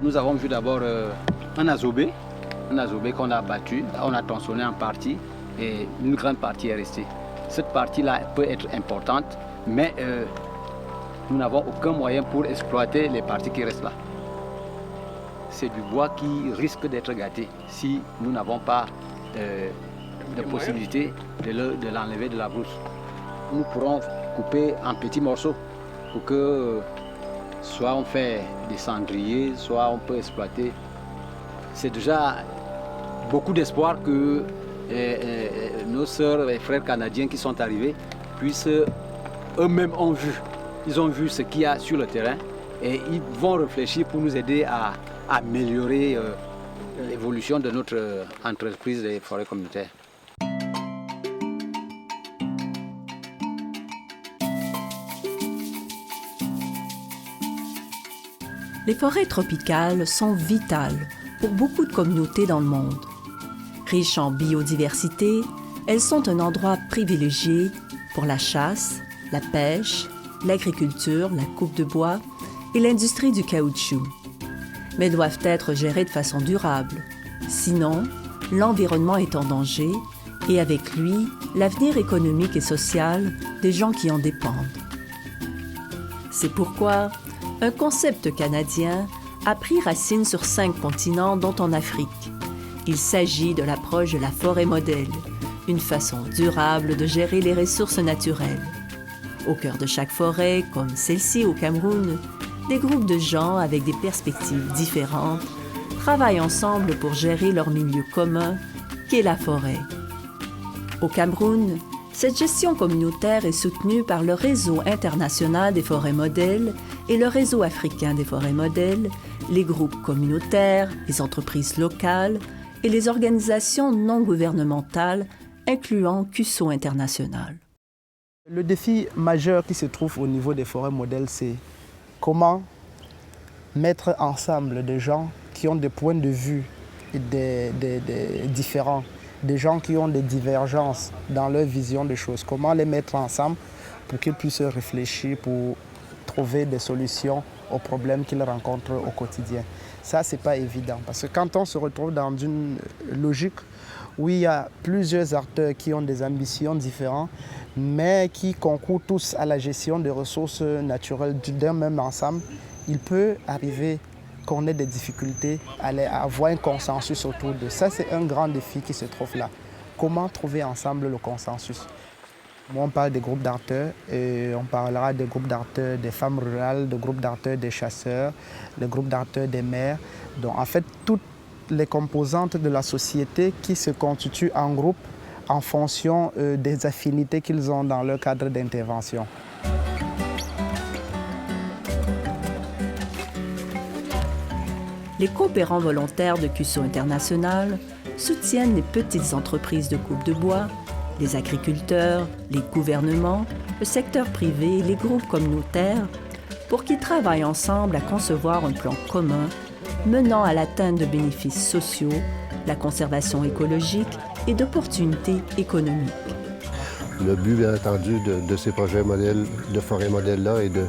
Nous avons vu d'abord un azobé qu'on a battu, on a tronçonné en partie et une grande partie est restée. Cette partie-là peut être importante, mais nous n'avons aucun moyen pour exploiter les parties qui restent là. C'est du bois qui risque d'être gâté si nous n'avons pas de possibilité de l'enlever de la brousse. Nous pourrons couper en petits morceaux pour que soit on fait des cendriers, soit on peut exploiter. C'est déjà beaucoup d'espoir que nos sœurs et frères canadiens qui sont arrivés puissent eux-mêmes ils ont vu ce qu'il y a sur le terrain et ils vont réfléchir pour nous aider à améliorer l'évolution de notre entreprise des forêts communautaires. Les forêts tropicales sont vitales pour beaucoup de communautés dans le monde. Riches en biodiversité, elles sont un endroit privilégié pour la chasse, la pêche, l'agriculture, la coupe de bois et l'industrie du caoutchouc. Mais doivent être gérées de façon durable. Sinon, l'environnement est en danger et avec lui, l'avenir économique et social des gens qui en dépendent. C'est pourquoi un concept canadien a pris racine sur 5 continents, dont en Afrique. Il s'agit de l'approche de la forêt modèle, une façon durable de gérer les ressources naturelles. Au cœur de chaque forêt, comme celle-ci au Cameroun, des groupes de gens avec des perspectives différentes travaillent ensemble pour gérer leur milieu commun, qu'est la forêt. Au Cameroun, cette gestion communautaire est soutenue par le Réseau international des forêts modèles et le Réseau africain des forêts modèles, les groupes communautaires, les entreprises locales et les organisations non gouvernementales, incluant CUSO International. Le défi majeur qui se trouve au niveau des forêts modèles, c'est comment mettre ensemble des gens qui ont des points de vue différents, des gens qui ont des divergences dans leur vision des choses. Comment les mettre ensemble pour qu'ils puissent réfléchir, pour trouver des solutions aux problèmes qu'ils rencontrent au quotidien. Ça, ce n'est pas évident parce que quand on se retrouve dans une logique où il y a plusieurs acteurs qui ont des ambitions différentes, mais qui concourent tous à la gestion des ressources naturelles d'un même ensemble, il peut arriver qu'on ait des difficultés à avoir un consensus autour de ça. C'est un grand défi qui se trouve là. Comment trouver ensemble le consensus? Moi, on parle des groupes d'acteurs et on parlera des groupes d'acteurs des femmes rurales, des groupes d'acteurs des chasseurs, des groupes d'acteurs des maires. Donc, en fait, toutes les composantes de la société qui se constituent en groupe en fonction des affinités qu'ils ont dans leur cadre d'intervention. Les coopérants volontaires de CUSO International soutiennent les petites entreprises de coupe de bois, les agriculteurs, les gouvernements, le secteur privé et les groupes communautaires pour qu'ils travaillent ensemble à concevoir un plan commun menant à l'atteinte de bénéfices sociaux, la conservation écologique et d'opportunités économiques. Le but, bien entendu, de ces projets modèles, de forêt modèle-là est de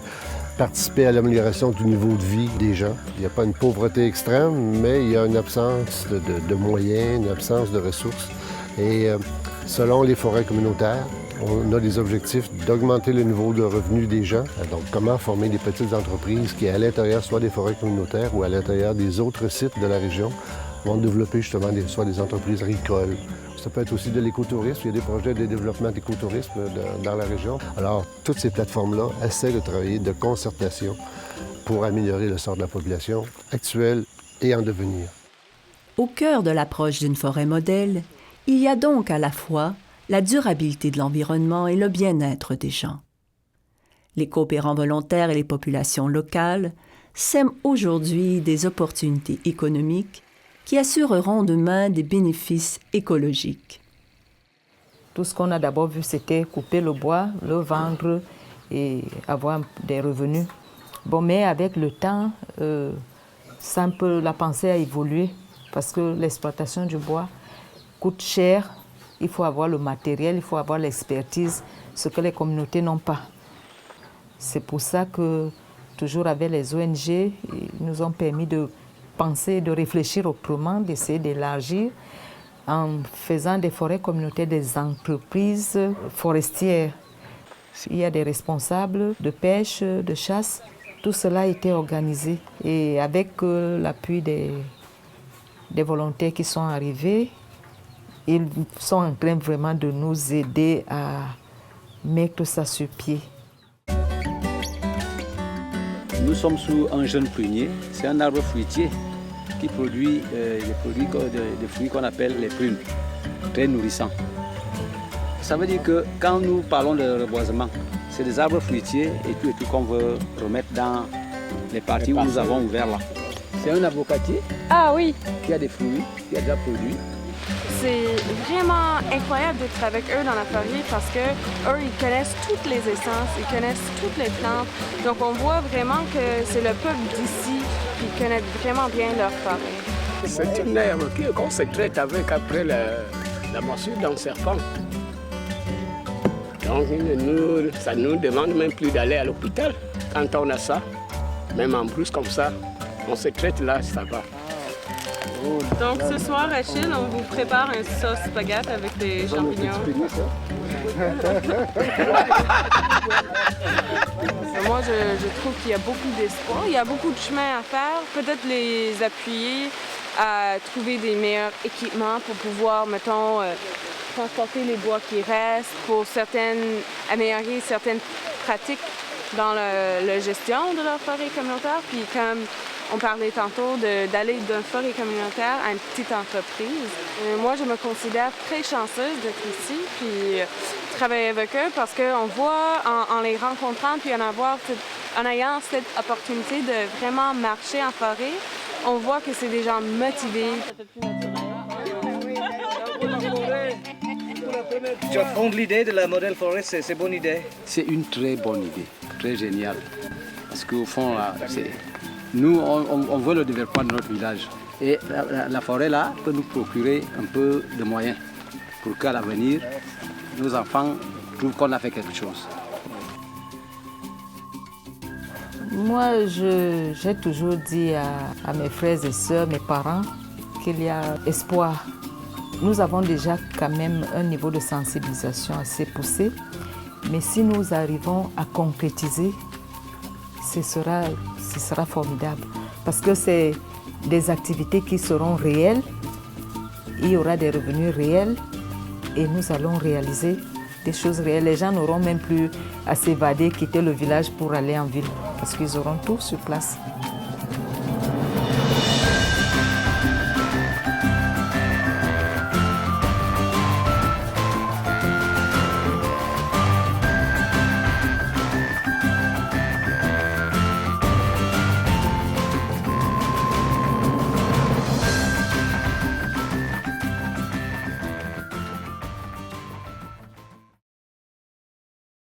participer à l'amélioration du niveau de vie des gens. Il n'y a pas une pauvreté extrême, mais il y a une absence de moyens, une absence de ressources. Et selon les forêts communautaires, on a des objectifs d'augmenter le niveau de revenus des gens. Donc, comment former des petites entreprises qui, à l'intérieur, soit des forêts communautaires ou à l'intérieur des autres sites de la région, vont développer justement soit des entreprises agricoles. Ça peut être aussi de l'écotourisme. Il y a des projets de développement d'écotourisme dans la région. Alors, toutes ces plateformes-là essaient de travailler de concertation pour améliorer le sort de la population actuelle et en devenir. Au cœur de l'approche d'une forêt modèle, il y a donc à la fois la durabilité de l'environnement et le bien-être des gens. Les coopérants volontaires et les populations locales sèment aujourd'hui des opportunités économiques qui assureront demain des bénéfices écologiques. Tout ce qu'on a d'abord vu, c'était couper le bois, le vendre et avoir des revenus. Bon, mais avec le temps, la pensée a évolué parce que l'exploitation du bois coûte cher. Il faut avoir le matériel, il faut avoir l'expertise, ce que les communautés n'ont pas. C'est pour ça que, toujours avec les ONG, ils nous ont permis de penser, de réfléchir autrement, d'essayer d'élargir en faisant des forêts communautaires des entreprises forestières. Il y a des responsables de pêche, de chasse. Tout cela a été organisé et avec l'appui des volontaires qui sont arrivés, ils sont en train vraiment de nous aider à mettre ça sur pied. Nous sommes sous un jeune prunier. C'est un arbre fruitier qui produit des fruits qu'on appelle les prunes, très nourrissants. Ça veut dire que quand nous parlons de reboisement, c'est des arbres fruitiers et tout qu'on veut remettre dans les parties où nous avons ouvert là. C'est un avocatier qui a des fruits, qui a déjà produit. C'est vraiment incroyable d'être avec eux dans la forêt parce que eux, ils connaissent toutes les essences, ils connaissent toutes les plantes. Donc on voit vraiment que c'est le peuple d'ici qui connaît vraiment bien leur forêt. C'est une herbe qu'on se traite avec après la morsure d'un serpent. Donc ça ne nous demande même plus d'aller à l'hôpital quand on a ça. Même en brousse comme ça, on se traite là, ça va. Donc ce soir, Achille, on vous prépare un sauce spaghetti avec des champignons. Moi, je trouve qu'il y a beaucoup d'espoir. Il y a beaucoup de chemin à faire. Peut-être les appuyer à trouver des meilleurs équipements pour pouvoir, mettons, transporter les bois qui restent, pour améliorer certaines pratiques dans la gestion de leur forêt communautaire. Puis comme on parlait tantôt d'aller d'une forêt communautaire à une petite entreprise. Moi, je me considère très chanceuse d'être ici, puis travailler avec eux parce qu'on voit en les rencontrant, puis en ayant cette opportunité de vraiment marcher en forêt, on voit que c'est des gens motivés. Tu as fondé l'idée de la modèle forêt, c'est une bonne idée. C'est une très bonne idée, très géniale. Parce qu'au fond, là, nous, on veut le développement de notre village. Et la forêt, là, peut nous procurer un peu de moyens pour qu'à l'avenir, nos enfants trouvent qu'on a fait quelque chose. Moi, j'ai toujours dit à mes frères et sœurs, mes parents, qu'il y a espoir. Nous avons déjà quand même un niveau de sensibilisation assez poussé, mais si nous arrivons à concrétiser, ce sera formidable. Parce que c'est des activités qui seront réelles, il y aura des revenus réels et nous allons réaliser des choses réelles. Les gens n'auront même plus à s'évader, quitter le village pour aller en ville, parce qu'ils auront tout sur place.